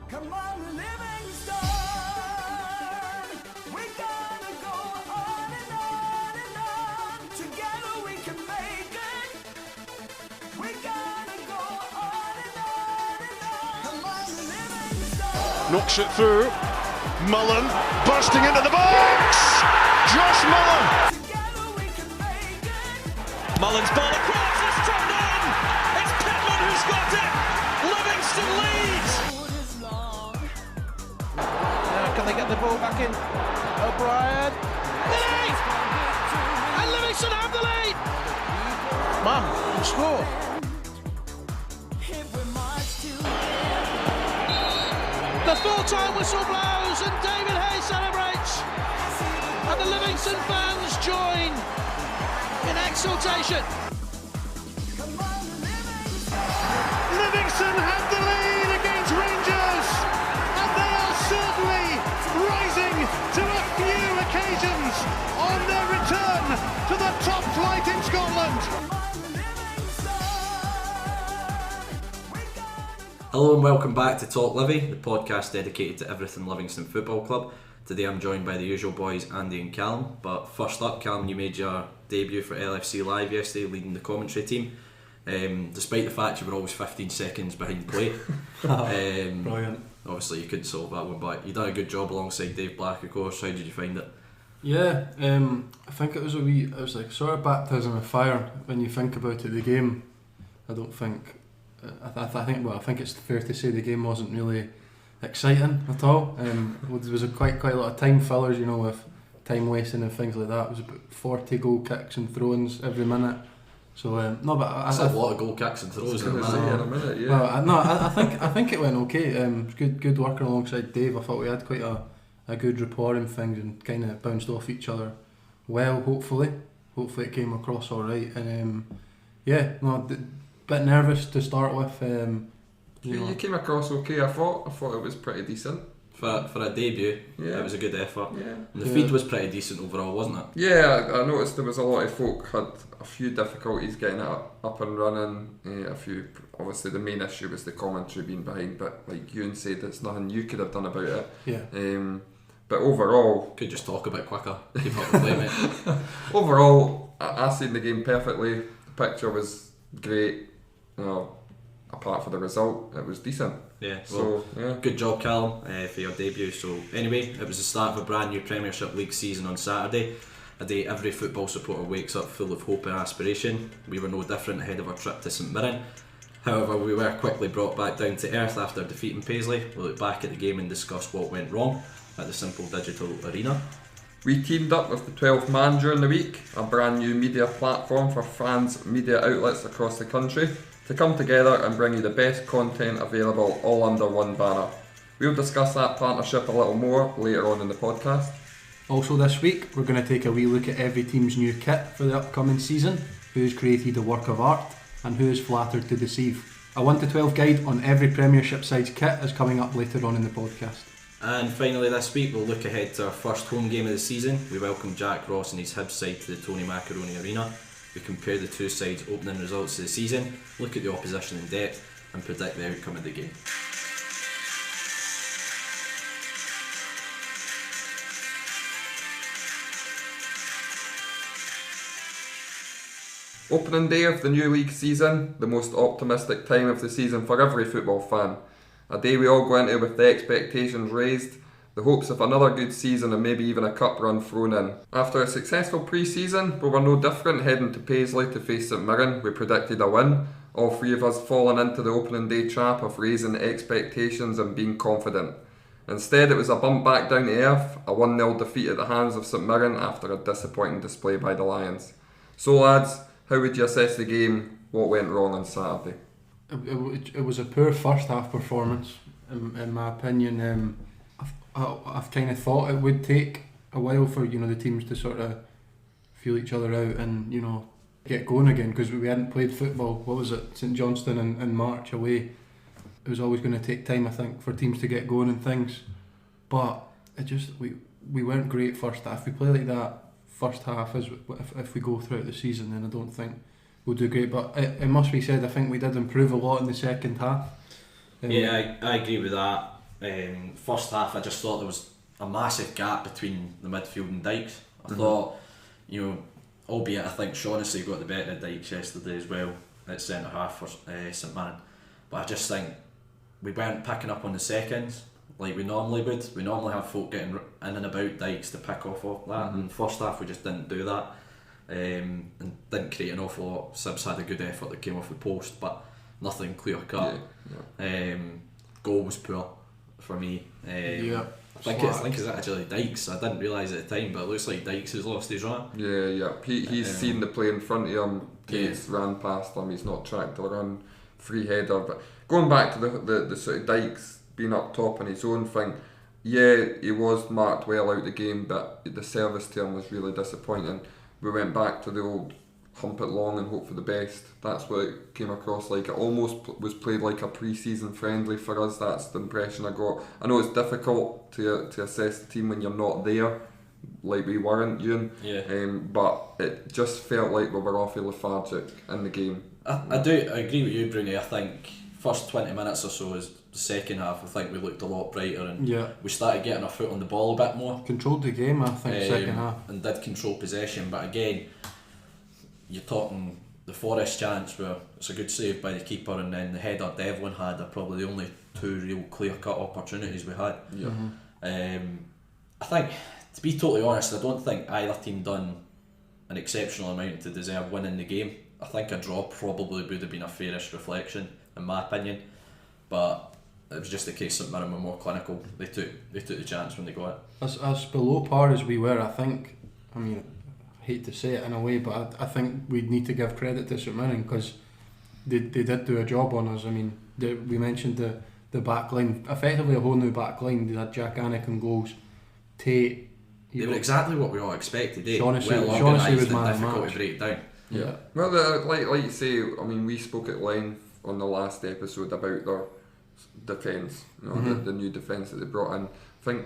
Come on, Livingston, we're gonna go on and on and on. Together we can make it. We're gonna go on and on and on. Come on, Livingston. Knocks it through. Mullen bursting into the box. Josh Mullen. Together we can make it. Mullen's ball across, it's turned in! It's Pittman who's got it! Livingston leads! Road is long. Now can they get the ball back in? O'Brien. Lead! And Livingston have the lead! Man, score. If we march to The full-time whistle blows and David Hayes celebrates! And the Livingston fans join in exultation. come on, Livingston. Livingston have the lead against Rangers, and they are certainly rising to a few occasions on their return to the top flight in Scotland. Hello and welcome back to TalkLivi, the podcast dedicated to everything Livingston Football Club. Today I'm joined by the usual boys, Andy and Callum. But first up, Callum, you made your debut for LFC Live yesterday, leading the commentary team. Despite the fact you were always 15 seconds behind play. Brilliant. Obviously you couldn't solve that one, but you done a good job alongside Dave Black, of course. How did you find it? Yeah, I think it was like sort of baptism of fire when you think about it. The game, I don't think, I think it's fair to say the game wasn't really exciting at all. There was quite a lot of time fillers, you know, with time wasting and things like that. It was about 40 goal kicks and throw-ins every minute. So no, but That's a lot of goal kicks and throws in a minute. Well, I think it went okay. It was good working alongside Dave. I thought we had quite a good rapport and things, and kind of bounced off each other well. Hopefully it came across all right. And bit nervous to start with. You came across okay. I thought it was pretty decent For a debut, Yeah. It was a good effort. Yeah. And the feed was pretty decent overall, wasn't it? Yeah, I noticed there was a lot of folk had a few difficulties getting it up and running. A few, obviously the main issue was the commentary being behind, but like Ewan said, it's nothing you could have done about it. Yeah. But overall, Could just talk a bit quicker. Keep up the play, mate. overall, I seen the game perfectly. The picture was great. Apart from the result, it was decent. Yeah, So yeah. good job, Callum, for your debut. So anyway, it was the start of a brand new Premiership League season on Saturday, a day every football supporter wakes up full of hope and aspiration. We were no different ahead of our trip to St Mirren. However, we were quickly brought back down to earth after defeating Paisley. We'll look back at the game and discuss what went wrong at the Simple Digital Arena. We teamed up with the 12th Man during the week, a brand new media platform for fans, media outlets across the country, to come together and bring you the best content available all under one banner. We'll discuss that partnership a little more later on in the podcast. Also this week, we're going to take a wee look at every team's new kit for the upcoming season, who's created a work of art, and who is flattered to deceive. A 1 to 12 guide on every Premiership side's kit is coming up later on in the podcast. And finally this week, we'll look ahead to our first home game of the season. We welcome Jack Ross and his Hibs side to the Tony Macaroni Arena. We compare the two sides' opening results of the season, look at the opposition in depth, and predict the outcome of the game. Opening day of the new league season, the most optimistic time of the season for every football fan. A day we all go into with the expectations raised, the hopes of another good season and maybe even a cup run thrown in. After a successful pre-season, we were no different heading to Paisley to face St Mirren. We predicted a win, all three of us falling into the opening day trap of raising expectations and being confident. Instead, it was a bump back down to earth, a 1-0 defeat at the hands of St Mirren after a disappointing display by the Lions. So lads, how would you assess the game? What went wrong on Saturday? It was a poor first half performance, in my opinion. I've kind of thought it would take a while for the teams to sort of feel each other out and get going again, because we hadn't played football. What was it, St Johnstone in March away? It was always going to take time, I think, for teams to get going and things. But it just we weren't great first half. We play like that first half if we go throughout the season, then I don't think we'll do great. But it must be said, I think we did improve a lot in the second half. Yeah, I agree with that. First half, I just thought there was a massive gap between the midfield and Dykes. I thought, albeit I think Shaughnessy got the better of Dykes yesterday as well at centre half for St Mirren, but I just think we weren't picking up on the seconds like we normally would. We normally have folk getting in and about Dykes to pick off that, and first half we just didn't do that, and didn't create an awful lot. Sibs had a good effort that came off the post, but nothing clear cut. Goal was poor for me. I think it's actually Dykes. I didn't realise at the time, but it looks like Dykes has lost his run. He's seen the play in front of him. He's ran past him. He's not tracked the run. Free header. But going back to the sort of Dykes being up top on his own thing, he was marked well out the game, but the service to him was really disappointing. We went back to the old hump it long and hope for the best. That's what it came across like. It almost was played like a pre-season friendly for us. That's the impression I got. I know it's difficult to assess the team when you're not there, like we weren't, Ewan. But it just felt like we were awfully lethargic in the game. I agree with you, Bruni. I think first 20 minutes or so is the second half. I think we looked a lot brighter and we started getting our foot on the ball a bit more. Controlled the game, I think, second half. And did control possession, but again, you're talking the Forest chance where it's a good save by the keeper, and then the header Devlin had are probably the only two real clear-cut opportunities we had. I think, to be totally honest, I don't think either team done an exceptional amount to deserve winning the game. I think a draw probably would have been a fairish reflection, in my opinion, but it was just the case St Mirren were more clinical. They took the chance when they got it. As below par as we were, I think, I hate to say it in a way, but I think we'd need to give credit to St Mirren because they did do a job on us. We mentioned the back line, effectively a whole new back line. They had Jack Anakin goals, Tate. They were exactly what we all expected. Shaughnessy well was organised man and of difficult match. to break down. Well, like you say, we spoke at length on the last episode about their defence, the new defence that they brought in. I think,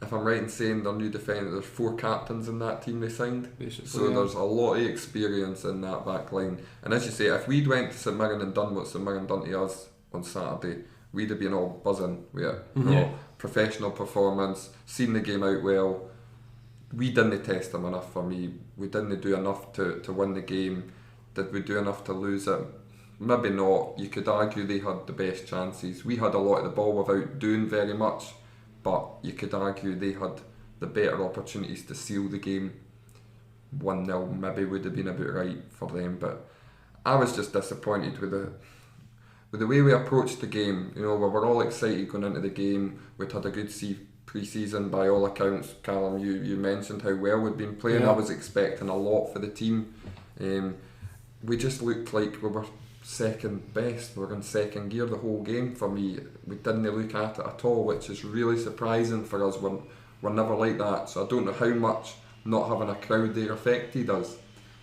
if I'm right in saying their new defence, there's 4 captains in that team they signed. Basically, so there's a lot of experience in that back line. And as you say, if we'd went to St Mirren and done what St Mirren done to us on Saturday, we'd have been all buzzing with it. Professional performance, seen the game out well. We didn't test them enough for me. We didn't do enough to win the game. Did we do enough to lose it? Maybe not. You could argue they had the best chances. We had a lot of the ball without doing very much, but you could argue they had the better opportunities to seal the game. 1-0 maybe would have been about right for them, but I was just disappointed with the way we approached the game. We were all excited going into the game. We'd had a good pre-season by all accounts. Callum, you mentioned how well we'd been playing. I was expecting a lot for the team. We just looked like we were second best. We were in second gear the whole game for me. We didn't look at it at all, which is really surprising for us. We're never like that, so I don't know how much not having a crowd there affected us.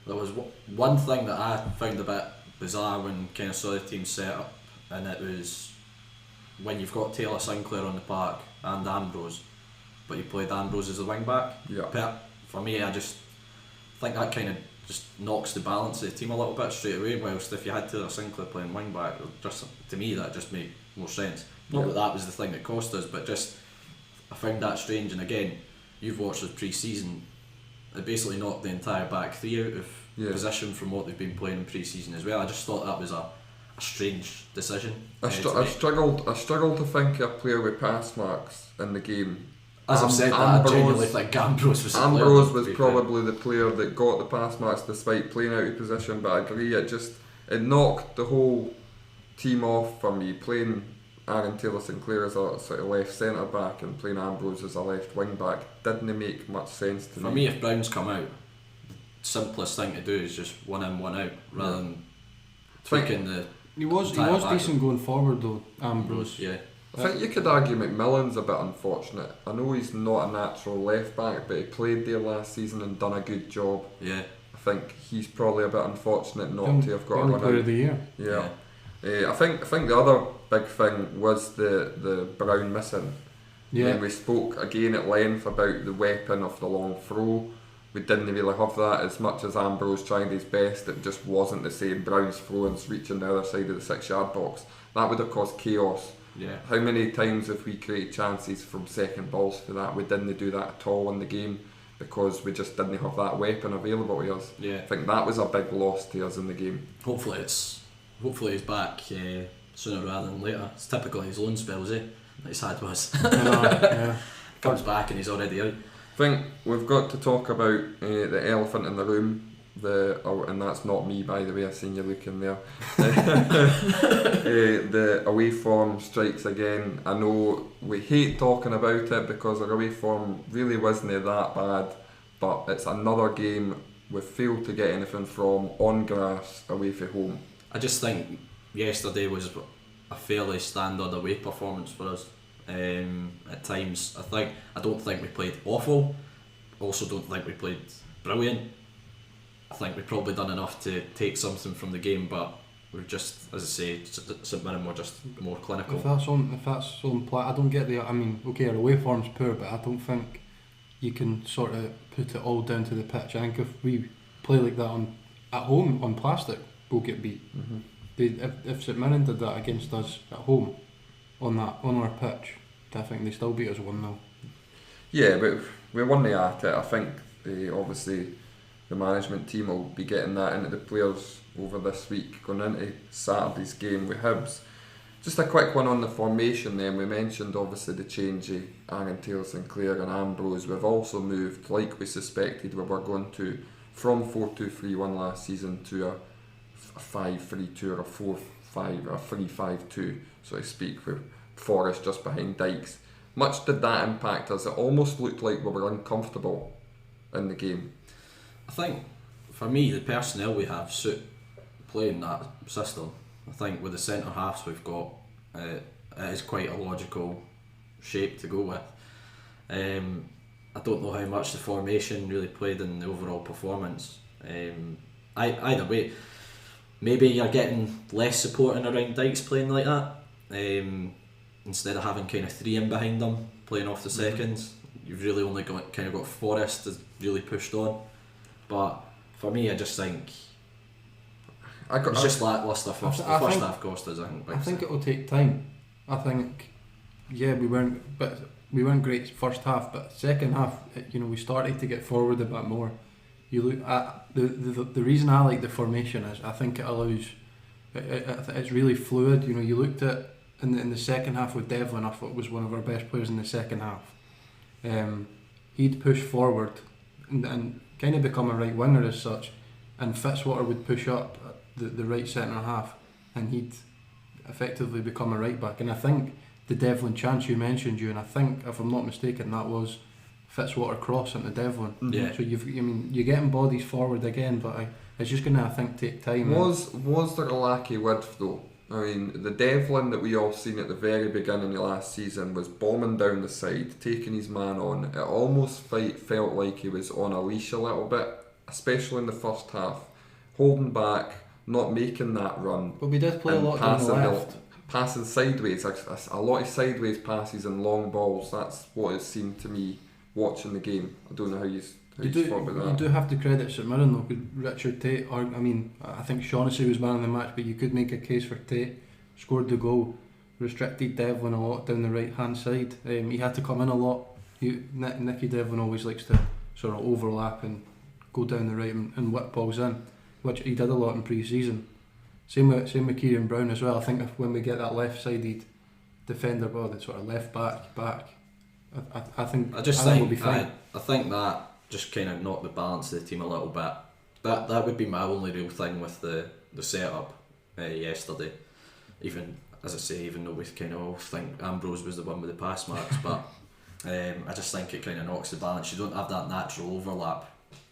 There was one thing that I found a bit bizarre when kind of saw the team set up, and it was when you've got Taylor Sinclair on the park and Ambrose, but you played Ambrose as a wing back. For me, I just think that kind of just knocks the balance of the team a little bit straight away, whilst if you had Taylor Sinclair playing wing back, just to me that just made more sense. Not that was the thing that cost us, but just I found that strange. And again, you've watched the pre-season, it basically knocked the entire back three out of position from what they've been playing in pre-season as well. I just thought that was a strange decision. I struggled to think of a player with pass marks in the game. As I've said, I genuinely think Ambrose was probably the player that got the pass marks despite playing out of position, but I agree, it knocked the whole team off for me. Playing Aaron Taylor Sinclair as a sort of left centre back and playing Ambrose as a left wing back didn't make much sense to me. For me, if Brown's come out, the simplest thing to do is just one in, one out, rather than tweaking the. He was decent going forward though, Ambrose. I think you could argue McMillan's a bit unfortunate. I know he's not a natural left back, but he played there last season and done a good job. I think he's probably a bit unfortunate not to have got a run player of the year. I think the other big thing was the Brown missing. And we spoke again at length about the weapon of the long throw. We didn't really have that. As much as Ambrose tried his best, it just wasn't the same. Brown's throwings reaching the other side of the 6-yard box. That would have caused chaos. Yeah. How many times have we created chances from second balls for that? We didn't do that at all in the game because we just didn't have that weapon available to us. Yeah. I think that was a big loss to us in the game. Hopefully he's back sooner rather than later. It's typically his loan spells, that he's had with us. Yeah. Comes back and he's already out. I think we've got to talk about the elephant in the room. And that's not me, by the way. I've seen you looking there. The away form strikes again. I know we hate talking about it because our away form really wasn't that bad, but it's another game we've failed to get anything from on grass away from home. I just think yesterday was a fairly standard away performance for us. At times, I don't think we played awful. Also, don't think we played brilliant. I think we've probably done enough to take something from the game, but we're just, as I say, St Mirren were just more clinical. If that's on play, I don't get the. I mean, okay, our away form's poor, but I don't think you can sort of put it all down to the pitch. I think if we play like that at home on plastic, we'll get beat. If St Mirren did that against us at home on our pitch, I think they still beat us 1-0. Yeah, but we won at it. I think obviously the management team will be getting that into the players over this week, going into Saturday's game with Hibs. Just a quick one on the formation then. We mentioned obviously the change of Aaron Taylor, Sinclair and Ambrose. We've also moved, like we suspected we were going to, from 4-2-3-1 last season to a 5-3-2 or a 4-5 or a 3-5-2, so to speak, with Forrest just behind Dykes. Much did that impact us? It almost looked like we were uncomfortable in the game. I think, for me, the personnel we have suit playing that system. I think with the centre halves we've got, it is quite a logical shape to go with. I don't know how much the formation really played in the overall performance. Either way, maybe you're getting less supporting around Dykes playing like that. Instead of having kind of three in behind them playing off the seconds, you've really only got Forrest has really pushed on. But for me, I just think it's just lacklustre. First half cost us. I think it will take time. I think we weren't great first half, but second half, we started to get forward a bit more. You look at the reason I like the formation is I think it allows it's really fluid. You looked at in the second half with Devlin. I thought was one of our best players in the second half. He'd push forward and kind of become a right winger as such, and Fitzwater would push up the right centre half and he'd effectively become a right back. And I think the Devlin chance you mentioned, and I think if I'm not mistaken that was Fitzwater cross into Devlin. Yeah. So you're getting bodies forward again, but it's just going to, I think, take time. Was there a lack of width though? I mean, the Devlin that we all seen at the very beginning of last season was bombing down the side, taking his man on. It almost felt like he was on a leash a little bit, especially in the first half, holding back, not making that run. But we did play a lot down the left. Passing sideways, a lot of sideways passes and long balls. That's what it seemed to me watching the game. I don't know how you thought about that. You do have to credit St Mirren though. Richard Tate, I think Shaughnessy was man of the match, but you could make a case for Tate. Scored the goal, restricted Devlin a lot down the right hand side. He had to come in a lot. Nicky Devlin always likes to sort of overlap and go down the right and whip balls in, which he did a lot in pre-season. Same with Kieran Brown as well. I think when we get that left-sided defender, the sort of left back, I think we'll be fine. I think that just kind of knocked the balance of the team a little bit. That would be my only real thing with the setup yesterday. Even as I say, even though we kind of all think Ambrose was the one with the pass marks, but I just think it kind of knocks the balance. You don't have that natural overlap.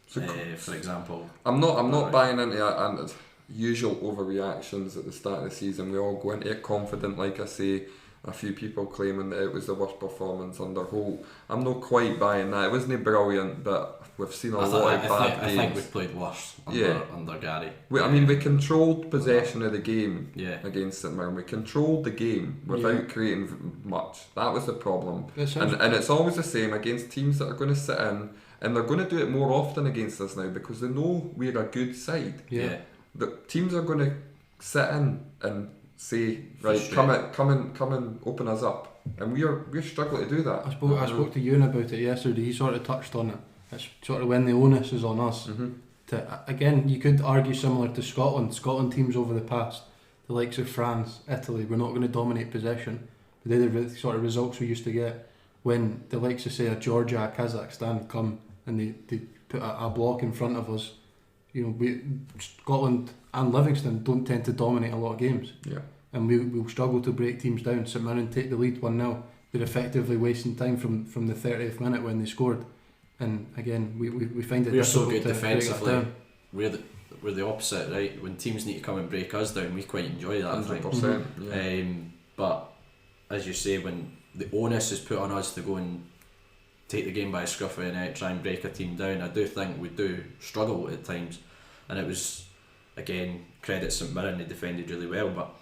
For example, I'm not buying into usual overreactions at the start of the season. We all go into it confident, like I say. A few people claiming that it was the worst performance under Holt. I'm not quite buying that. It wasn't brilliant, but we've seen a lot of bad games. I think we've played worse under Gary. We controlled possession of the game against St Mirren. We controlled the game without creating much. That was the problem. And it's always the same against teams that are going to sit in, and they're going to do it more often against us now because they know we're a good side. Yeah. The teams are going to sit in and say, right, come and open us up, and we're struggling to do that. I spoke to Ewan about it yesterday. He sort of touched on it. It's sort of when the onus is on us. To, again, you could argue similar to Scotland. Scotland teams over the past, the likes of France, Italy, we're not going to dominate possession. But they're the sort of results we used to get when the likes of, say, a Georgia, Kazakhstan come and they put a block in front of us. You know, Scotland and Livingston don't tend to dominate a lot of games. Yeah. And we'll struggle to break teams down. St Mirren take the lead 1-0. They're effectively wasting time from the 30th minute when they scored. And again, we find it we're so difficult good to defensively. break it down. We're the opposite, right? When teams need to come and break us down, we quite enjoy that. 100%. Yeah. But as you say, when the onus is put on us to go and take the game by a scruff of the neck, try and break a team down, I do think we do struggle at times. And it was, again, credit St Mirren, they defended really well, but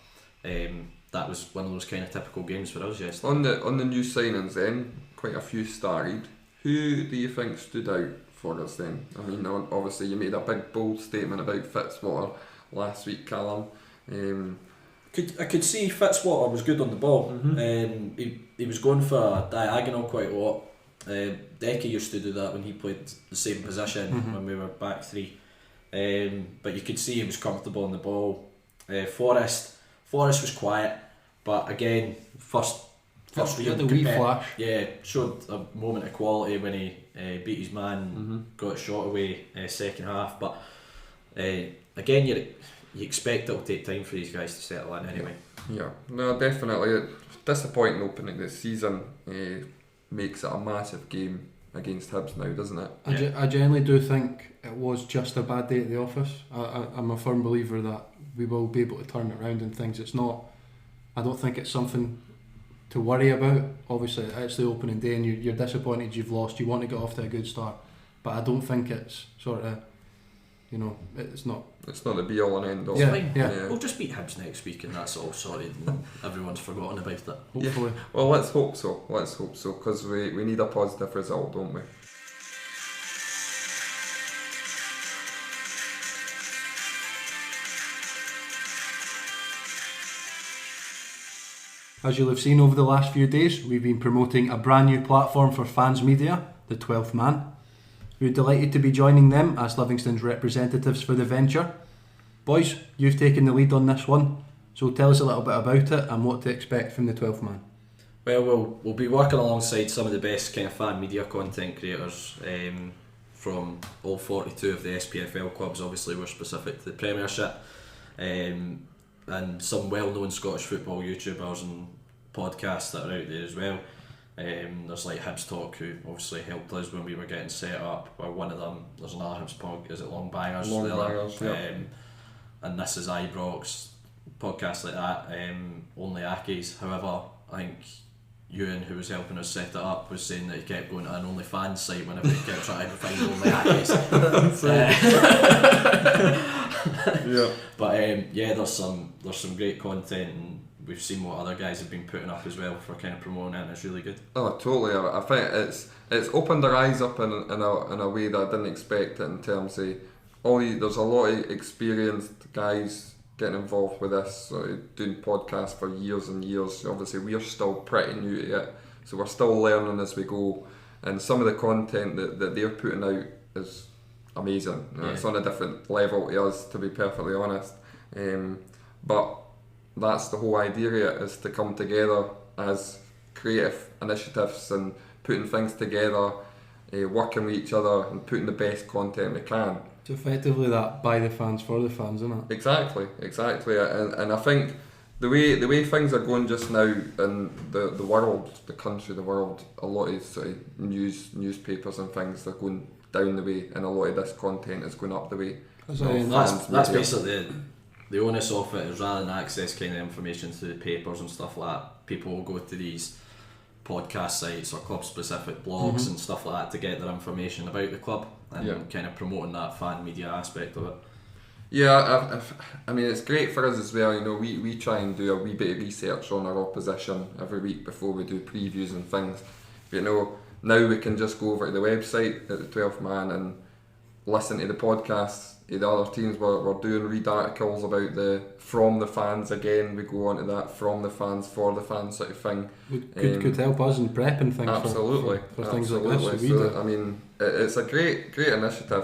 that was one of those kind of typical games for us yesterday. On the new signings then, quite a few started. Who do you think stood out for us then? I mean, obviously you made a big bold statement about Fitzwater last week, Callum. I could see Fitzwater was good on the ball. He was going for a diagonal quite a lot. Decky used to do that when he played the same position when we were back three. But you could see he was comfortable on the ball. Forrest was quiet, but again, first the wee flash. Yeah, showed a moment of quality when he beat his man, got a shot away second half. But again, you expect it'll take time for these guys to settle in anyway. Yeah, no, definitely. Disappointing opening this season. Makes it a massive game against Hibs now, doesn't it? I genuinely do think it was just a bad day at the office. I'm a firm believer that we will be able to turn it around and things. It's not. I don't think it's something to worry about. Obviously, it's the opening day and you're disappointed you've lost. You want to get off to a good start, but I don't think it's sort of, you know, it's not. It's not the be all and end all. Yeah. We'll just beat Hibs next week and that's all sorted and everyone's forgotten about it. Hopefully. Yeah. Well, let's hope so, because we need a positive result, don't we? As you'll have seen over the last few days, we've been promoting a brand new platform for fans media, the 12th Man. We're delighted to be joining them as Livingston's representatives for the venture. Boys, you've taken the lead on this one, so tell us a little bit about it and what to expect from the 12th Man. Well, we'll be working alongside some of the best kind of fan media content creators from all 42 of the SPFL clubs. Obviously, we're specific to the Premiership, and some well-known Scottish football YouTubers and podcasts that are out there as well. There's like Hibs Talk, who obviously helped us when we were getting set up, or one of them. There's another Hibs podcast, is it Long Bangers? And This Is Ibrox, podcasts like that. Only Aki's. However, I think Ewan, who was helping us set it up, was saying that he kept going to an OnlyFans site whenever he kept trying to find Only Aki's. But there's some great content, and we've seen what other guys have been putting up as well for kind of promoting it, and it's really good. Oh, totally. I think it's opened our eyes up in a way that I didn't expect it, in terms of there's a lot of experienced guys getting involved with this, doing podcasts for years and years. Obviously we're still pretty new to it, so we're still learning as we go, and some of the content that they're putting out is amazing. It's on a different level to us, to be perfectly honest, but that's the whole idea of it, is to come together as creative initiatives and putting things together, working with each other and putting the best content we can. So effectively that by the fans for the fans, isn't it? Exactly, and I think the way things are going just now in the world, the country, the world, a lot of sort of newspapers and things are going down the way, and a lot of this content is going up the way. That's basically the onus of it, is rather than access kind of information through the papers and stuff like that, people will go to these podcast sites or club specific blogs and stuff like that to get their information about the club, and kind of promoting that fan media aspect of it. I mean, it's great for us as well. You know, we try and do a wee bit of research on our opposition every week before we do previews and things. But, you know, now we can just go over to the website at the 12th Man and listen to the podcasts. The other teams were doing read articles about the from the fans again. We go on to that from the fans for the fans sort of thing. Could help us in prepping things absolutely for things like this. So I mean, it's a great initiative.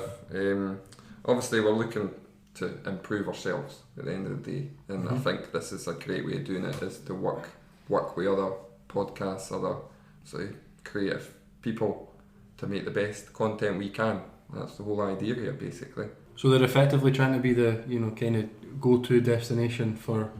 Obviously, we're looking to improve ourselves at the end of the day, and I think this is a great way of doing it, is to work with other podcasts, other sort of creative people to make the best content we can. That's the whole idea here, basically. So they're effectively trying to be the kind of go-to destination for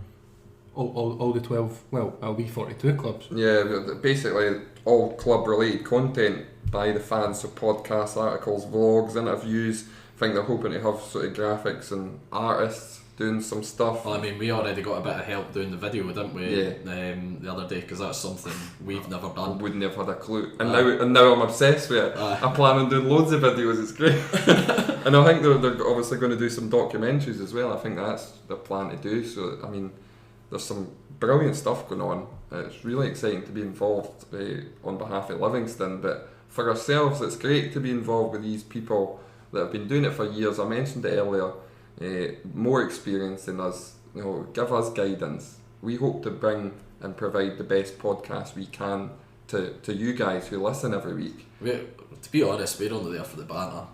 all the 12, well, it'll be 42 clubs. Yeah, basically all club related content by the fans, so podcasts, articles, vlogs, interviews. I think they're hoping to have sort of graphics and artists doing some stuff. Well, I mean, we already got a bit of help doing the video, didn't we? Yeah. The other day, because that's something we've never done. Wouldn't have had a clue. And now I'm obsessed with it. I plan on doing loads of videos. It's great. And I think they're obviously going to do some documentaries as well. I think that's their plan to do. So I mean, there's some brilliant stuff going on. It's really exciting to be involved on behalf of Livingston. But for ourselves, it's great to be involved with these people that have been doing it for years. I mentioned it earlier. More experience than us, give us guidance. We hope to bring and provide the best podcast we can to you guys who listen every week. To be honest, we're only there for the banter.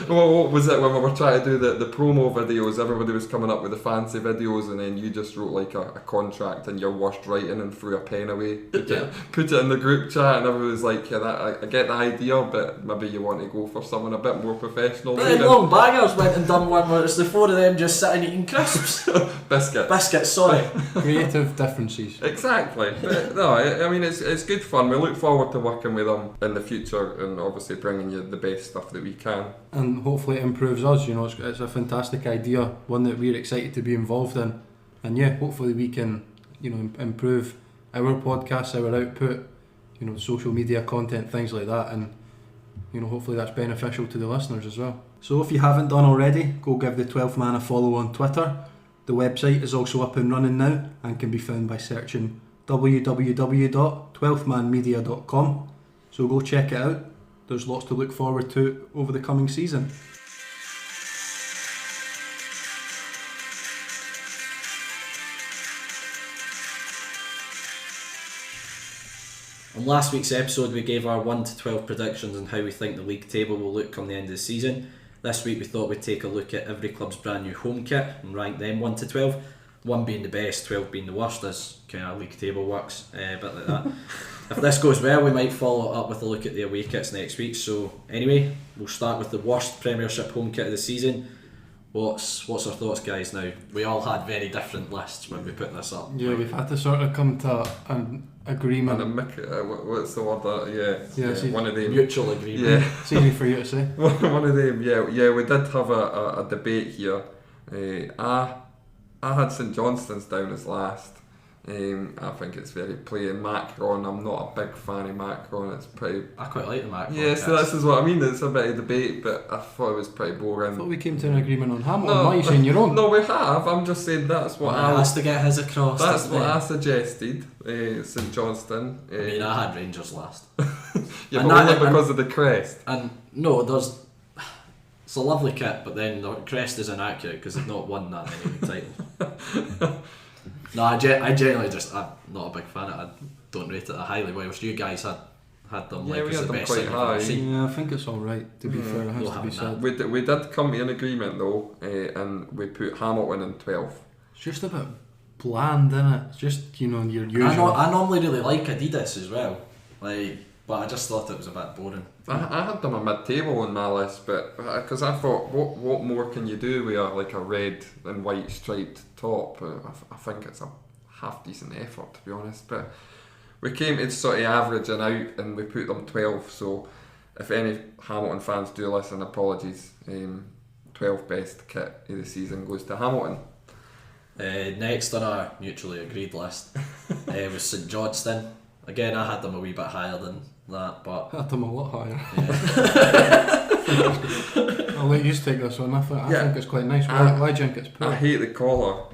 Well, what was it when we were trying to do the promo videos? Everybody was coming up with the fancy videos, and then you just wrote like a contract in your worst writing and threw a pen away. Put it in the group chat, and everybody was like, I get the idea, but maybe you want to go for someone a bit more professional. But then Long Baggers went and done one where it's the four of them just sitting eating crisps. Biscuits, sorry. Creative differences. Exactly. But no, I mean, it's good fun. We look forward to working with them in the future, and obviously bringing you the best stuff that we can. And hopefully it improves us. It's a fantastic idea, one that we're excited to be involved in. And yeah, hopefully we can, improve our podcasts, our output, social media content, things like that, and hopefully that's beneficial to the listeners as well. So if you haven't done already, go give the 12th Man a follow on Twitter. The website is also up and running now and can be found by searching www.12thmanmedia.com. So go check it out. There's lots to look forward to over the coming season. On last week's episode, we gave our 1 to 12 predictions on how we think the league table will look come the end of the season. This week we thought we'd take a look at every club's brand new home kit and rank them 1 to 12. 1 being the best, 12 being the worst, as kind of league table works, a bit like that. If this goes well, we might follow it up with a look at the away kits next week. So anyway, we'll start with the worst Premiership home kit of the season. What's our thoughts, guys? Now, we all had very different lists when we put this up. Yeah, we've had to sort of come to an agreement. What's the word? One of them. Mutual agreement. Yeah. It's easy for you to say. One of them. Yeah. We did have a debate here. I had St Johnstone's down as last. I think it's very plain. Macaron, I'm not a big fan of Macaron. It's pretty. I quite like the Macaron. Yeah, so this is what I mean. It's a bit of debate, but I thought it was pretty boring. I thought we came to an agreement on Hamilton. Why are you saying you're wrong? No, we have. I'm just saying that's what I has to get his across. That's what I suggested. St Johnstone. I mean, I had Rangers last. Yeah, but only because of the crest. And no, it's a lovely kit, but then the crest is inaccurate because they've not won that many titles. No, I genuinely I'm not a big fan of it. I don't rate it that highly. Whilst you guys had them like it's the best thing I've ever seen. Yeah, I think it's alright, to be fair, it has to be said. We did come to an agreement though, and we put Hamilton in 12th. It's just a bit bland, isn't it? It's just, your usual. I normally really like Adidas as well, but I just thought it was a bit boring. I had them a mid-table on my list, but because I thought, what more can you do with a red and white striped top? I think it's a half decent effort, to be honest. But we came to sort of averaging out, and we put them 12. So if any Hamilton fans do listen, apologies. 12th best kit of the season goes to Hamilton. Next on our mutually agreed list was St Johnstone. Again, I had them a wee bit higher than that, but I had them a lot higher. Yeah. I'll let you take this one. I think it's quite nice. Why do you think it's poor? I hate the collar.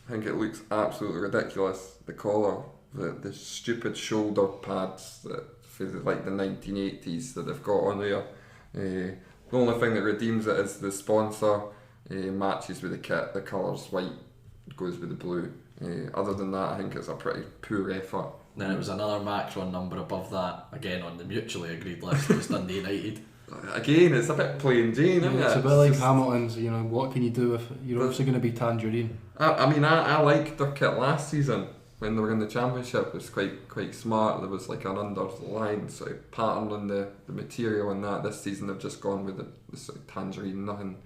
I think it looks absolutely ridiculous. The collar, the stupid shoulder pads that for like the 1980s that they've got on there. The only thing that redeems it is the sponsor matches with the kit. The colours white goes with the blue. Other than that, I think it's a pretty poor effort. Then it was another Macron number above that, again on the mutually agreed list. It was Dundee United. Again, it's a bit plain Jane, isn't it? It's a bit like Hamilton's, you know, what can you do if you're obviously going to be Tangerine? I liked their kit last season when they were in the Championship. It was quite smart. There was like an underlying sort of pattern on the material and that. This season they've just gone with the sort of Tangerine, nothing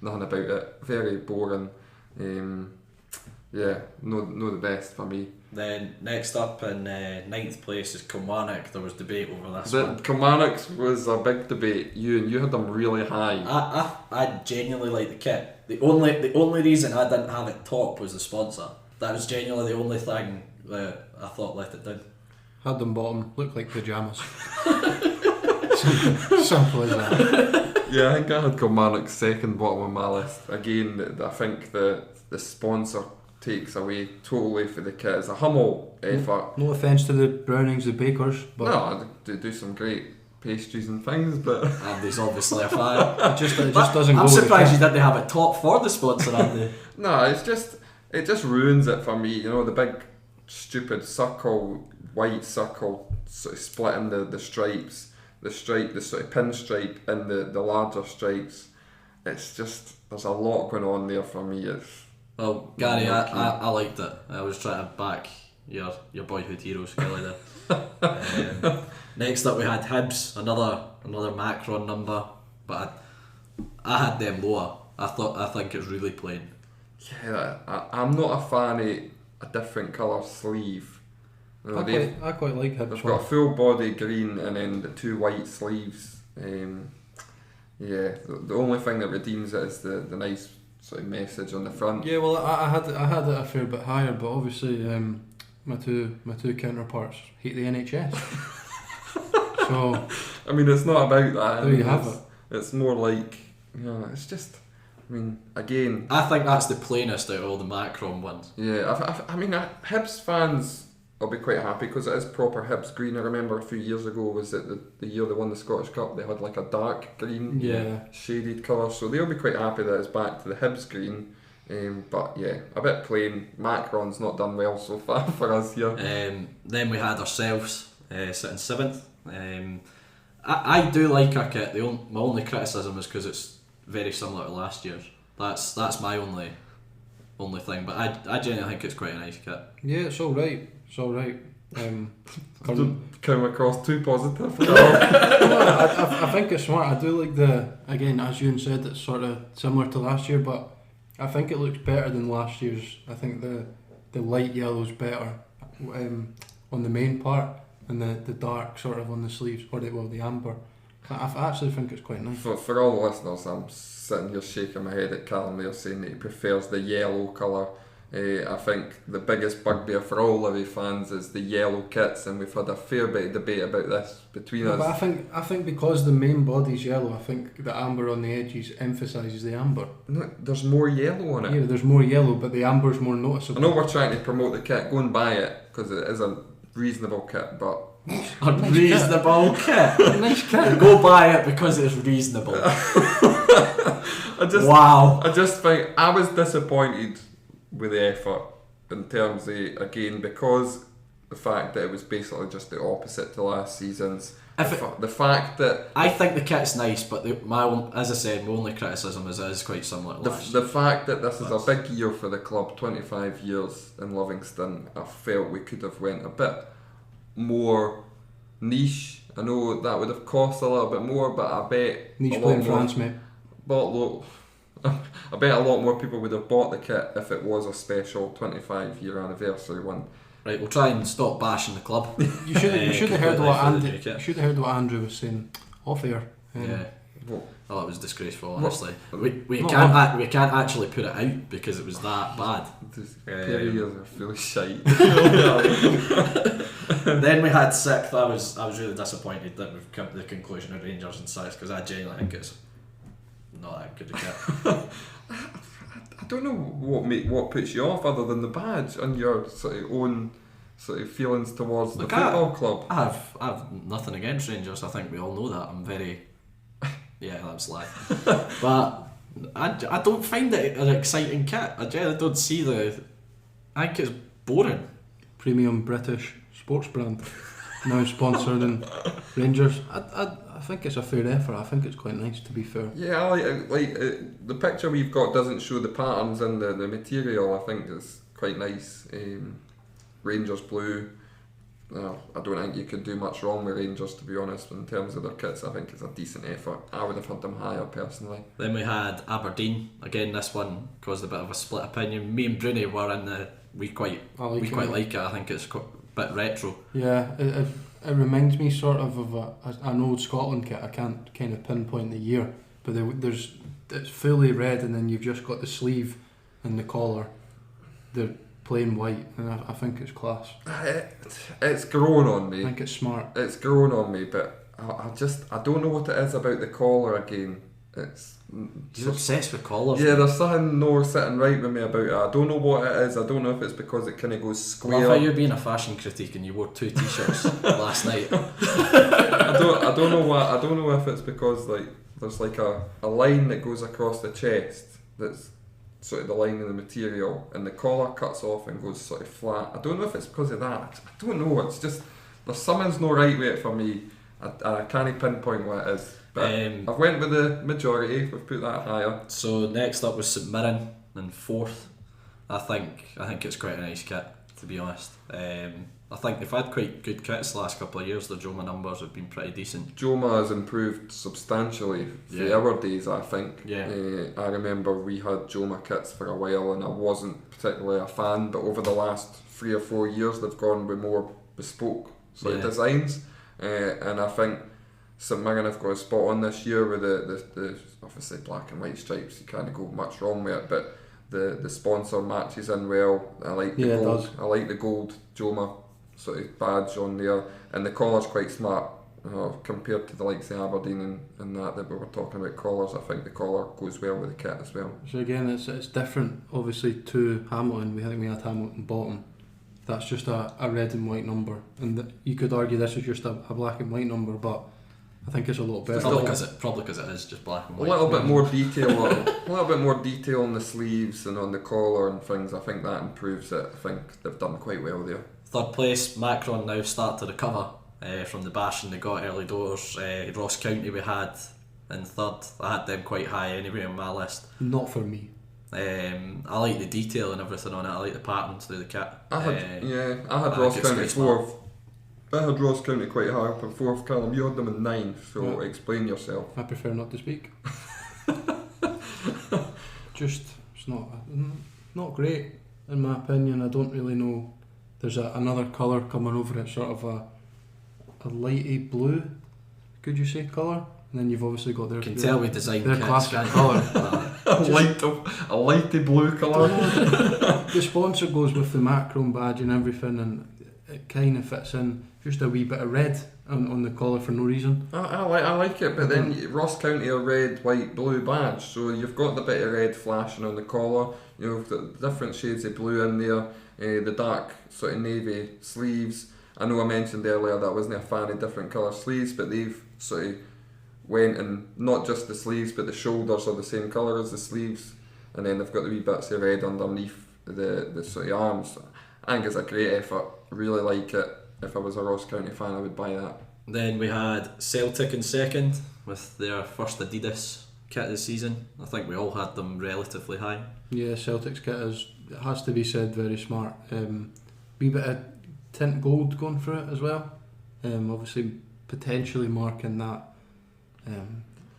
about it. Very boring. No the best for me. Then next up in 9th place is Kilmarnock. There was debate over this one. Kilmarnock was a big debate. You had them really high. I genuinely like the kit. The only reason I didn't have it top was the sponsor. That was genuinely the only thing that I thought let it down. Had them bottom, looked like pyjamas. Simple as that. Yeah, I think I had Kilmarnock second bottom of my list. Again, I think the sponsor takes away totally for the kit. It's a Hummel effort. No offence to the Brownings, the bakers, but no, they do some great pastries and things, but Andy's obviously a fan. it just doesn't go I'm with the surprised kit. you didn't have it top for the sponsor, Andy. no, it just ruins it for me. You know, the big stupid circle, white circle, sort of splitting the stripes, the sort of pinstripe and the larger stripes. It's just, there's a lot going on there for me. Well, Gary, I liked it. I was trying to back your boyhood heroes, Kelly there. Next up we had Hibs, another Macron number, but I had them lower. I think it's really plain. Yeah, I'm not a fan of a different colour sleeve. You know, I quite like Hibs. They've got a full body green and then the 2 white sleeves. The only thing that redeems it is the nice sort of message on the front. Yeah, well, I had it a fair bit higher, but obviously my two counterparts hate the NHS. So I mean, it's not about that. There you have it. It's more like, it's just. I mean, again, I think that's the plainest out of all the Macron ones. Yeah, I mean, Hibs fans will be quite happy because it is proper Hibs green. I remember a few years ago, was it the year they won the Scottish Cup, they had like a dark green, shaded colour, so they'll be quite happy that it's back to the Hibs green. But yeah, a bit plain. Macron's not done well so far for us here. Then we had ourselves sitting 7th. I do like our kit. My only criticism is because it's very similar to last year's. That's my only thing. But I genuinely think it's quite a nice kit. yeah, it's all right. Came across too positive. I think it's smart. I do like again, as Ewan said, it's sort of similar to last year, but I think it looks better than last year's. I think the light yellow's better on the main part, and the dark sort of on the sleeves, or the amber. I actually think it's quite nice. For all the listeners, I'm sitting here shaking my head at Callum there saying that he prefers the yellow colour. I think the biggest bugbear for all Livi fans is the yellow kits, and we've had a fair bit of debate about this between us. But I think because the main body's yellow, I think the amber on the edges emphasises the amber. No, there's more yellow on it. Yeah, there's more yellow, but the amber's more noticeable. I know we're trying to promote the kit. Go and buy it because it is a reasonable kit, but A reasonable kit. Nice kit. Go buy it because it's reasonable. I just think I was disappointed with the effort in terms of, again, because the fact that it was basically just the opposite to last season's. The fact that I think the kit's nice, but as I said, my only criticism is it is quite similar to last the fact that this is a big year for the club, 25 years in Livingston, I felt we could have went a bit more niche. I know that would have cost a little bit more, but I bet niche playing France, mate. I bet a lot more people would have bought the kit if it was a special 25-year anniversary one. Right, we'll try and stop bashing the club. You should have heard what Andrew was saying off air. Well, it was disgraceful, honestly. We can't actually put it out because it was that bad. Years are full of shite. Then we had 6th. I was really disappointed that we've come to the conclusion of Rangers and 6th because I genuinely think it's not that good a kit. I don't know what puts you off other than the badge and your sort of own sort of feelings towards the football club. I have nothing against Rangers. I think we all know that. I'm very Yeah, that was a lie. But I don't find it an exciting kit. I generally don't see I think it's boring. Premium British sports brand, now sponsored in Rangers. I think it's a fair effort. I think it's quite nice, to be fair. Yeah, I like the picture we've got doesn't show the patterns in the material. I think it's quite nice. Rangers blue. I don't think you could do much wrong with Rangers, to be honest. In terms of their kits, I think it's a decent effort. I would have had them higher personally. Then we had Aberdeen. Again, this one caused a bit of a split opinion. Me and Bruni were in the we quite like it. I think it's a bit retro. Yeah, it reminds me sort of an old Scotland kit. I can't kind of pinpoint the year, but it's fully red, and then you've just got the sleeve and the collar. They're plain white, and I think it's class. It's grown on me. I think it's smart. It's grown on me, but I don't know what it is about the collar again. You're obsessed with collars. Yeah, there's something no sitting right with me about it. I don't know what it is. I don't know if it's because it kind of goes square. I love how you're being a fashion critic and you wore 2 t-shirts last night. I don't know what. I don't know if it's because like there's like a line that goes across the chest that's sort of the line of the material, and the collar cuts off and goes sort of flat. I don't know if it's because of that. I don't know. It's just there's something's no right with it for me. I can't pinpoint what it is. But I've went with the majority. We've put that higher. So next up was St Mirren in 4th. I think it's quite a nice kit, to be honest. I think they've had quite good kits the last couple of years. The Joma numbers have been pretty decent. Joma has improved substantially for our days, I think. Yeah. I remember we had Joma kits for a while and I wasn't particularly a fan, but over the last 3 or 4 years they've gone with more bespoke sort of designs, and I think St Mirren have got a spot on this year with the obviously black and white stripes. You can't go much wrong with it, but the sponsor matches in well. I like the gold. It does. I like the gold Joma sort of badge on there, and the collar's quite smart compared to the likes of Aberdeen and that we were talking about collars. I think the collar goes well with the kit as well. So again, it's different obviously to Hamilton. I think we had Hamilton bottom. That's just a red and white number, and you could argue this is just a black and white number, but I think it's a lot better. Probably because it is just black and white. A little bit more detail on the sleeves and on the collar and things. I think that improves it. I think they've done quite well there. 3rd place, Macron now start to recover from the bashing they got early doors. Ross County we had in 3rd. I had them quite high anyway on my list. Not for me. I like the detail and everything on it. I like the patterns through the kit. I had Ross County 4th. I had Ross County quite high up in 4th, Callum. You had them in 9th, so explain yourself. I prefer not to speak. Just, it's not great in my opinion. I don't really know. There's another colour coming over it, sort of a lighty blue, could you say, colour? And then you've obviously got their... You can tell we designed their kits. classic colour. A lighty blue colour. The sponsor goes with the Macron badge and everything, and it kind of fits in. Just a wee bit of red on the collar for no reason. I like it, but then Ross County are red, white, blue badge, so you've got the bit of red flashing on the collar. You've got different shades of blue in there. The dark sort of navy sleeves. I know I mentioned earlier that I wasn't a fan of different colour sleeves, but they've sort of went and not just the sleeves, but the shoulders are the same colour as the sleeves, and then they've got the wee bits of red underneath the sort of arms. I think it's a great effort. Really like it. If I was a Ross County fan, I would buy that. Then we had Celtic in 2nd with their first Adidas kit of the season. I think we all had them relatively high. Yeah, Celtic's kit is, it has to be said, very smart. Wee bit of tint gold going for it as well. Obviously potentially marking that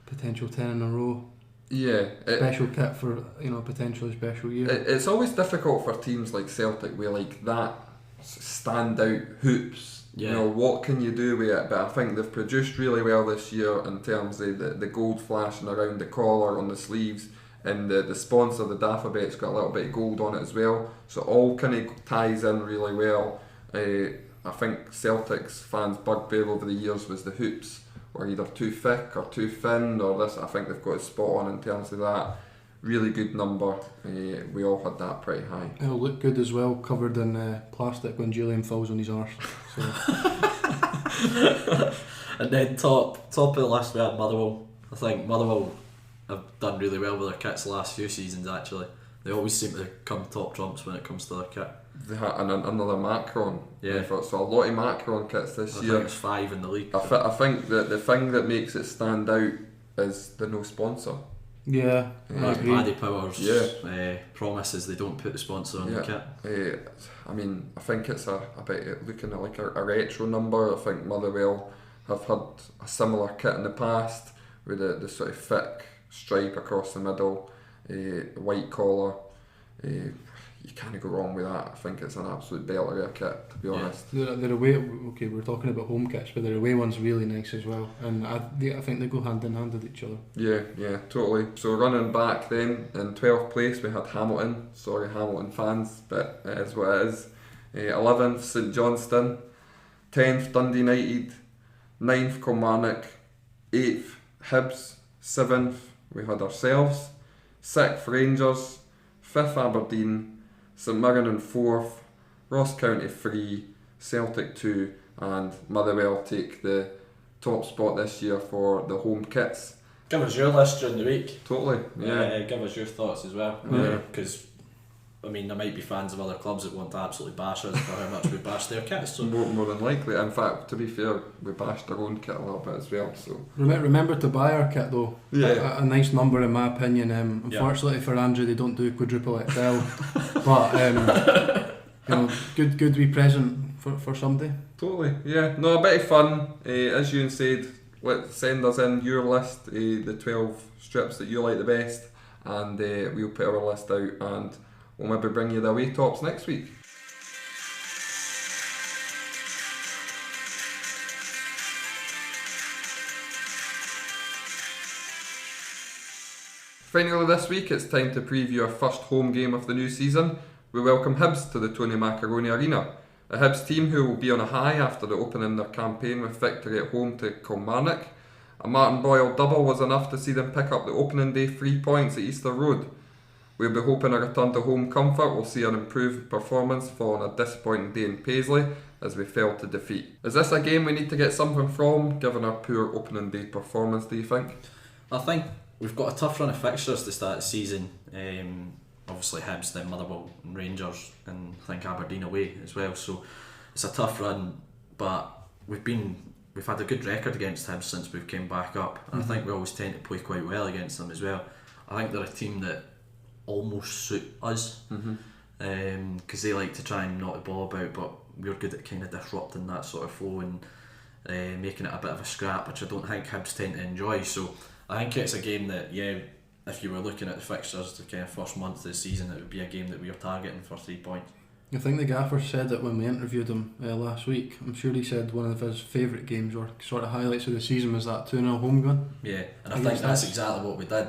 potential 10 in a row. Yeah, special kit for potentially special year. It's always difficult for teams like Celtic with like that standout hoops. Yeah. What can you do with it? But I think they've produced really well this year in terms of the gold flashing around the collar, on the sleeves, and the sponsor, the Daffabet's got a little bit of gold on it as well. So it all kind of ties in really well. I think Celtic's fans' bugbear over the years was the hoops were either too thick or too thin or this. I think they've got a spot on in terms of that. Really good number. We all had that pretty high. It'll look good as well, covered in plastic when Julian falls on his arse. So. And then top of the list we had Motherwell I think Motherwell have done really well with their kits the last few seasons actually. They always seem to come top trumps when it comes to their kit. They had another Macron effort, so a lot of Macron kits this I year. think it's 5 in the league. I think that the thing that makes it stand out is the no sponsor. Yeah, I agree. Paddy Power's promises they don't put the sponsor on the kit. I mean, I think it's a bit looking at like a retro number. I think Motherwell have had a similar kit in the past with the sort of thick stripe across the middle, white collar. You can't go wrong with that. I think it's an absolute belter of a kit, to be honest. Their away, okay, we're talking about home kits, but their away one's really nice as well, and I think they go hand in hand with each other. Yeah, totally. So running back then, in 12th place we had Hamilton. Sorry Hamilton fans, but it is what it is. 11th St Johnstone, 10th Dundee United, 9th Kilmarnock, 8th Hibs, 7th we had ourselves, 6th Rangers, 5th Aberdeen, St Mirren in 4th, Ross County 3, Celtic 2, and Motherwell take the top spot this year for the home kits. Give us your list during the week. Totally, yeah. Give us your thoughts as well. Because I mean, there might be fans of other clubs that want to absolutely bash us for how much we bash their kits. So more than likely. In fact, to be fair, we bashed our own kit a little bit as well. So remember to buy our kit though. Yeah, a nice number in my opinion. Unfortunately for Andrew, they don't do quadruple XL, but you know, good wee present for somebody. Totally, yeah. No, a bit of fun. As you said, send us in your list, the 12 strips that you like the best, and we'll put our list out and we'll maybe bring you the away tops next week. Finally this week, it's time to preview our first home game of the new season. We welcome Hibs to the Tony Macaroni Arena. A Hibs team who will be on a high after the opening their campaign with victory at home to Kilmarnock. A Martin Boyle double was enough to see them pick up the opening day 3 points at Easter Road. We'll be hoping a return to home comfort will see an improved performance following a disappointing day in Paisley as we failed to defeat. Is this a game we need to get something from, given our poor opening day performance, do you think? I think we've got a tough run of fixtures to start the season. Obviously Hibs, then Motherwell and Rangers, and I think Aberdeen away as well. So it's a tough run, but we've had a good record against Hibs since we've came back up, and I think we always tend to play quite well against them as well. I think they're a team that almost suit us, because they like to try and knock the ball about, but we're good at kind of disrupting that sort of flow and making it a bit of a scrap, which I don't think Hibs tend to enjoy. So I think it's a game that, if you were looking at the fixtures the kind of first month of the season, it would be a game that we are targeting for 3 points. I think the gaffer said it when we interviewed him last week. I'm sure he said one of his favourite games or sort of highlights of the season was that 2-0 home gun. Yeah, and I think that's exactly what we did.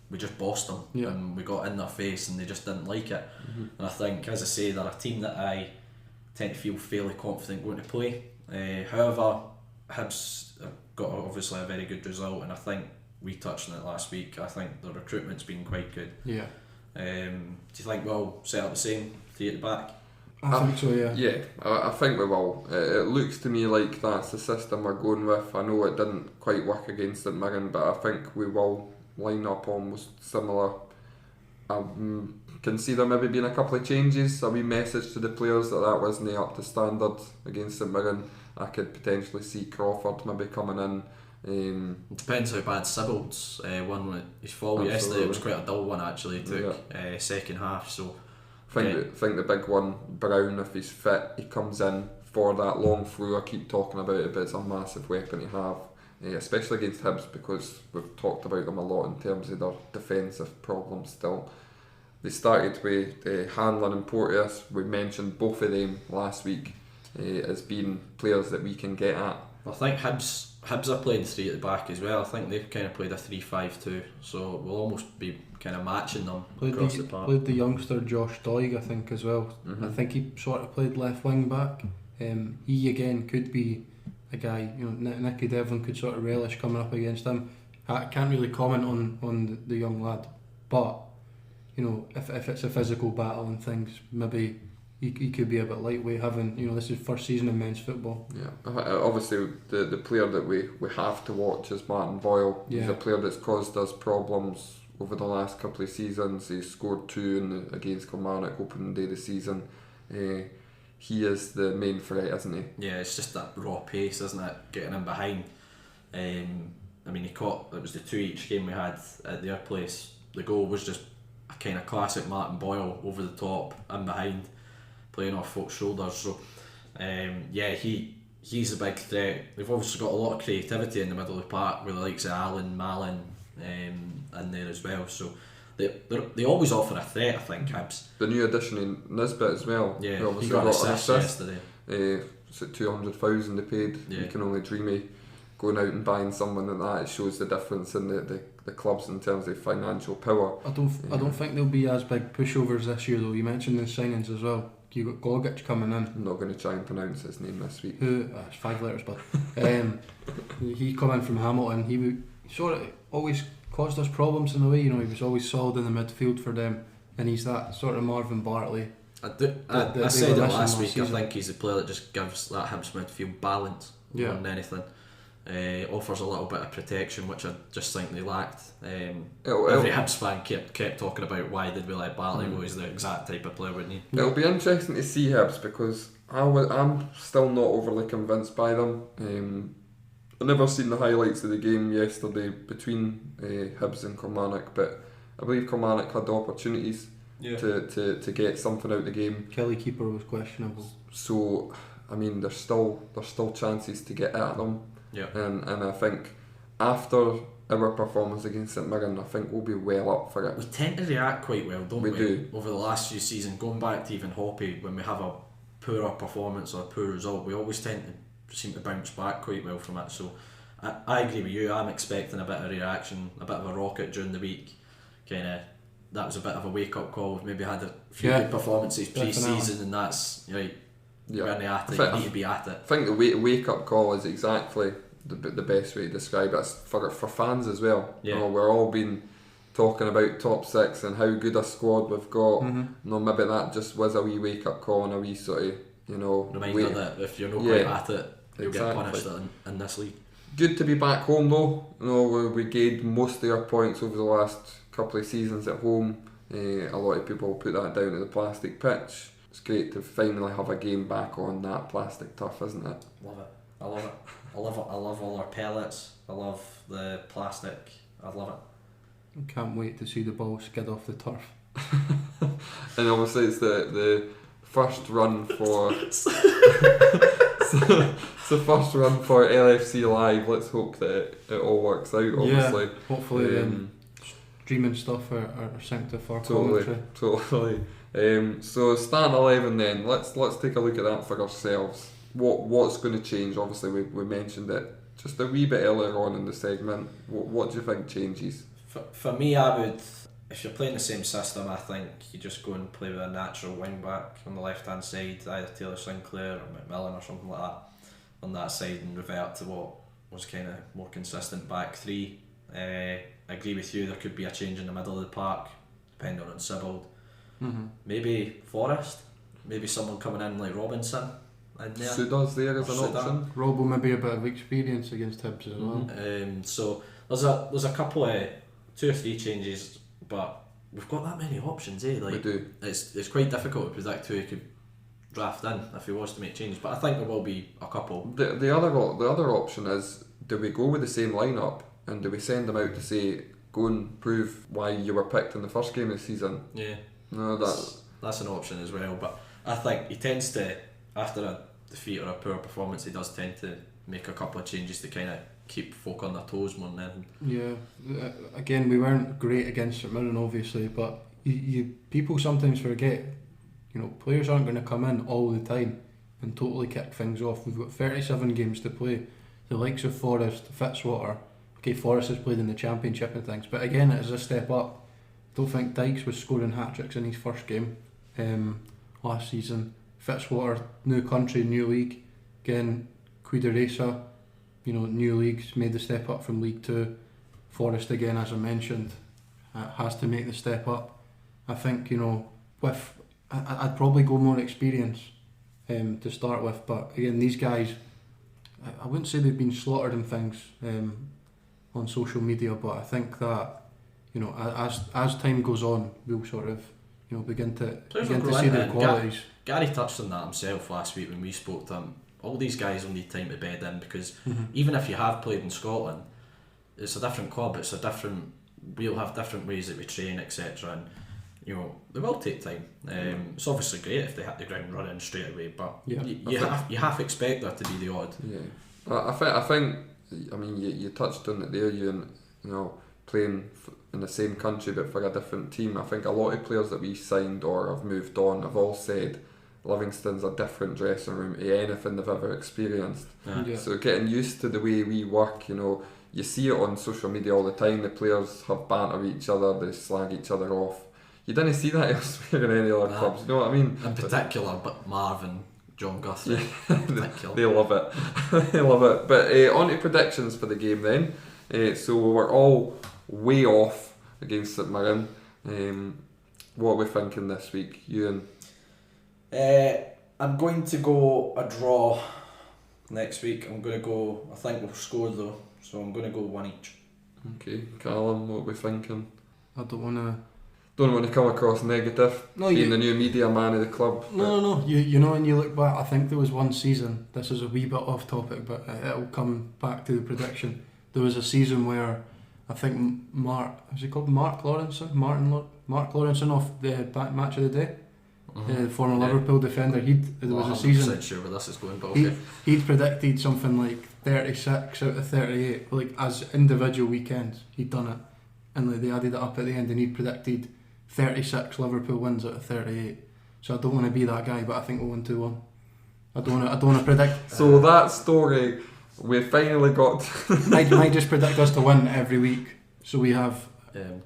We just bossed them, and we got in their face and they just didn't like it. And I think, as I say, they're a team that I tend to feel fairly confident going to play. However, Hibs have got obviously a very good result, and I think we touched on it last week. I think the recruitment's been quite good. Yeah. Do you think we'll set up the same 3 at the back? I think so, yeah. Yeah, I think we will. It looks to me like that's the system we're going with. I know it didn't quite work against St Mirren, but I think we will line up almost similar. I can see there maybe being a couple of changes, a wee message to the players that wasn't up to standard against St Mirren. I could potentially see Crawford maybe coming in. It depends how bad Sybil's one with his fall yesterday. It was quite a dull one actually. He took second half. So I think the big one, Brown, if he's fit, he comes in for that long through. I keep talking about it, but it's a massive weapon to have, especially against Hibs, because we've talked about them a lot in terms of their defensive problems still. They started with Hanlon and Porteous. We mentioned both of them last week as being players that we can get at. I think Hibs are playing 3 at the back as well. I think they've kind of played a 3-5-2, so we'll almost be kind of matching them across the park. Played the youngster Josh Doig, I think, as well. I think he sort of played left wing back. He again could be a guy, you know, Nicky Devlin could sort of relish coming up against him. I can't really comment on the young lad, but you know, if it's a physical battle and things, maybe he could be a bit lightweight, having, you know, this is his first season in men's football. Yeah, obviously the player that we have to watch is Martin Boyle. He's a player that's caused us problems over the last couple of seasons. He scored 2 against Kilmarnock opening day of the season. He is the main threat, isn't he? Yeah, it's just that raw pace, isn't it? Getting in behind. I mean, it was the 2 each game we had at their place. The goal was just a kind of classic Martin Boyle, over the top, in behind, playing off folks' shoulders. So, he's a big threat. They've obviously got a lot of creativity in the middle of the park with the likes of Allen, Malin in there as well. So they always offer a threat, I think, Hibs. The new addition in Nisbet as well. Yeah, he obviously got an an assist yesterday. It's at 200,000 they paid. You can only dream of going out and buying someone like that. It shows the difference in the clubs in terms of financial power. I don't think there'll be as big pushovers this year though. You mentioned the signings as well. You got Gogic coming in. I'm not going to try and pronounce his name this week. It's 5 letters, but he come in from Hamilton. He sort of always caused us problems in a way. You know, he was always solid in the midfield for them, and he's that sort of Marvin Bartley. I said it last week. I think he's a player that just gives that Hibs midfield balance more than anything. Offers a little bit of protection, which I just think they lacked. Every Hibs fan kept talking about why did we let Bartley go. He's the exact type of player we need. It'll be interesting to see Hibs, because I'm still not overly convinced by them. I've never seen the highlights of the game yesterday between Hibs and Kilmarnock, but I believe Kilmarnock had the opportunities to get something out of the game. Kelly keeper was questionable. So I mean, there's still chances to get at them. Yeah. And I think after our performance against St Mirren, I think we'll be well up for it. We tend to react quite well, don't we? We do. Over the last few seasons, going back to even Hoppy, when we have a poorer performance or a poor result, we always tend to seem to bounce back quite well from it. So I agree with you. I'm expecting a bit of a reaction, a bit of a rocket during the week. That was a bit of a wake up call. We've maybe had a few good performances pre-season, and that's right. We're at it. You need to be at it. I think the wake up call is exactly the best way to describe it for fans as well. Yeah. You know, we're all been talking about top 6 and how good a squad we've got. You know, maybe that just was a wee wake up call and a wee sort of, you know, reminder that if you're not quite at it, you'll get punished in this league. Good to be back home though. You know, we gained most of our points over the last couple of seasons at home. A lot of people put that down to the plastic pitch. It's great to finally have a game back on that plastic turf, isn't it? Love it. I love it. I love all our pellets. I love the plastic. I love it. Can't wait to see the ball skid off the turf. And obviously it's the first run for it's the first run for LFC Live. Let's hope that it all works out, obviously. Yeah, hopefully streaming stuff are synced with our commentary. Totally. So starting 11 then, let's take a look at that for ourselves. What's going to change? Obviously we mentioned it just a wee bit earlier on in the segment. What do you think changes? For me, I would, if you're playing the same system, I think you just go and play with a natural wing back on the left hand side, either Taylor Sinclair or McMillan or something like that on that side, and revert to what was kind of more consistent back three. I agree with you, there could be a change in the middle of the park depending on Sibbald. Maybe Forrest, maybe someone coming in like Robinson in there. Suda's there as an option. Rob will maybe a bit of experience against Hibs as well. So there's a couple of 2 or 3 changes, but we've got that many options, eh? Like, we do. It's quite difficult to predict who he could draft in if he was to make changes, but I think there will be a couple. The other option is, do we go with the same lineup and do we send them out to say, go and prove why you were picked in the first game of the season? Yeah. No, that's an option as well, but I think he tends to, after a defeat or a poor performance, he does tend to make a couple of changes to kind of keep folk on their toes more than anything. Yeah, again, we weren't great against St Mirren obviously, but you people sometimes forget, you know, players aren't going to come in all the time and totally kick things off. We've got 37 games to play. The likes of Forrest, Fitzwater, okay, Forrest has played in the Championship and things, but again, it is a step up. Don't think Dykes was scoring hat-tricks in his first game last season. Fitzwater, new country, new league. Again, Cuidaresa, you know, new leagues, made the step up from League 2. Forrest, again, as I mentioned, has to make the step up. I think, you know, with I'd probably go more experience to start with. But again, these guys, I wouldn't say they've been slaughtered and things on social media, but I think that, you know, as time goes on, we'll sort of, you know, begin to see their qualities. Gary touched on that himself last week when we spoke to him. All these guys will need time to bed in, because even if you have played in Scotland, it's a different club, we'll have different ways that we train, etc. And, you know, they will take time. It's obviously great if they hit the ground running straight away, but you have to expect there to be the odd. Yeah, I think. I mean, you touched on it there. You know, playing in the same country but for a different team. I think a lot of players that we signed or have moved on have all said Livingston's a different dressing room to anything they've ever experienced. Yeah. So getting used to the way we work, you know, you see it on social media all the time. The players have banter with each other, they slag each other off. You didn't see that elsewhere in any other clubs, you know what I mean? In particular, but Marvin, John Guthrie, they love it. They love it. But on to predictions for the game then. So we were all way off against St Mirren. What are we thinking this week, Ewan? I'm going to go a draw next week. I think we'll score though, so I'm going to go 1 each. Okay, Callum, what are we thinking? I don't want to come across negative, being the new media man of the club. No. You know, when you look back, I think there was one season, this is a wee bit off topic, but it'll come back to the prediction. There was a season where I think Mark Lawrenson off the match of the day, the former Liverpool defender, there was a season, sure where this is going, but he'd predicted something like 36 out of 38, like as individual weekends he'd done it, and like they added it up at the end, and he'd predicted 36 Liverpool wins out of 38. So I don't want to be that guy, but I think we'll win 2-1. I don't want to predict. So that story, we finally got. might just predict us to win every week, so we have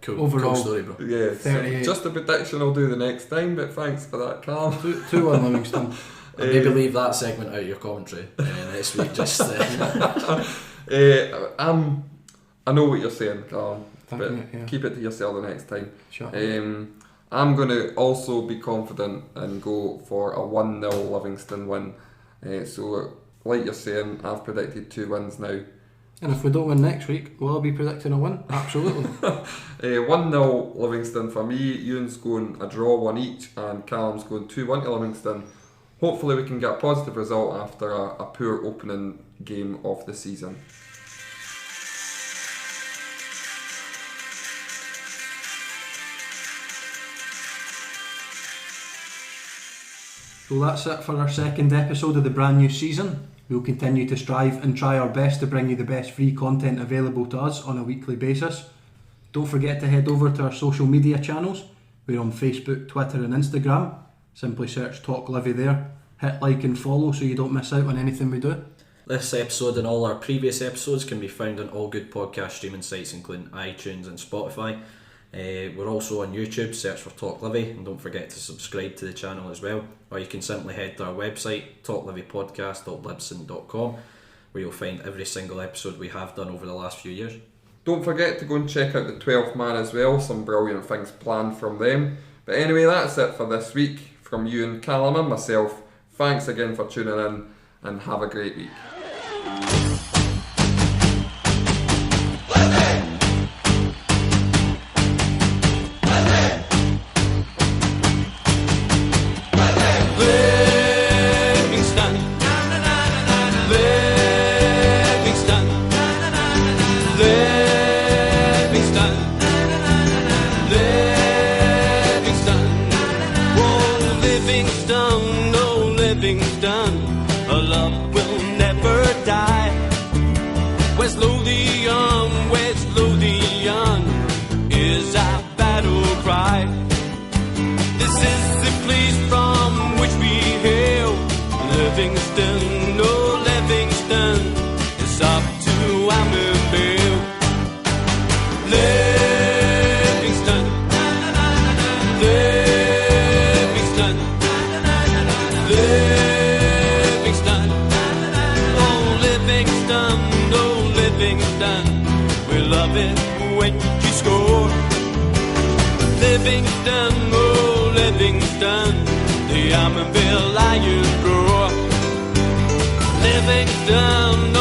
overall cool story, bro. Yeah, 38. Just a prediction I'll do the next time, but thanks for that, Callum. 2-1 Livingston. Maybe leave that segment out of your commentary next week. Just I know what you're saying, Callum, but keep it to yourself the next time. Sure. I'm going to also be confident and go for a 1-0 Livingston win. So, like you're saying, I've predicted 2 wins now. And if we don't win next week, will I be predicting a win? Absolutely. 1-0 Livingston for me. Ewan's going a draw 1 each, and Callum's going 2-1 to Livingston. Hopefully we can get a positive result after a poor opening game of the season. So that's it for our second episode of the brand new season. We'll continue to strive and try our best to bring you the best free content available to us on a weekly basis. Don't forget to head over to our social media channels. We're on Facebook, Twitter and Instagram. Simply search TalkLivi there. Hit like and follow so you don't miss out on anything we do. This episode and all our previous episodes can be found on all good podcast streaming sites including iTunes and Spotify. We're also on YouTube, search for TalkLivi, and don't forget to subscribe to the channel as well. Or you can simply head to our website, talklivipodcast.libsyn.com, where you'll find every single episode we have done over the last few years. Don't forget to go and check out the 12th Man as well, some brilliant things planned from them. But anyway, that's it for this week. From you and Callum and myself, thanks again for tuning in, and have a great week. West Lothian is our battle cry. This is the place from which we hail. Livingston, oh Livingston, it's up to Amberville. Livingston, Livingston, Livingston, oh Livingston, oh Livingston. We love it when you score. Livingston, oh Livingston. Livingston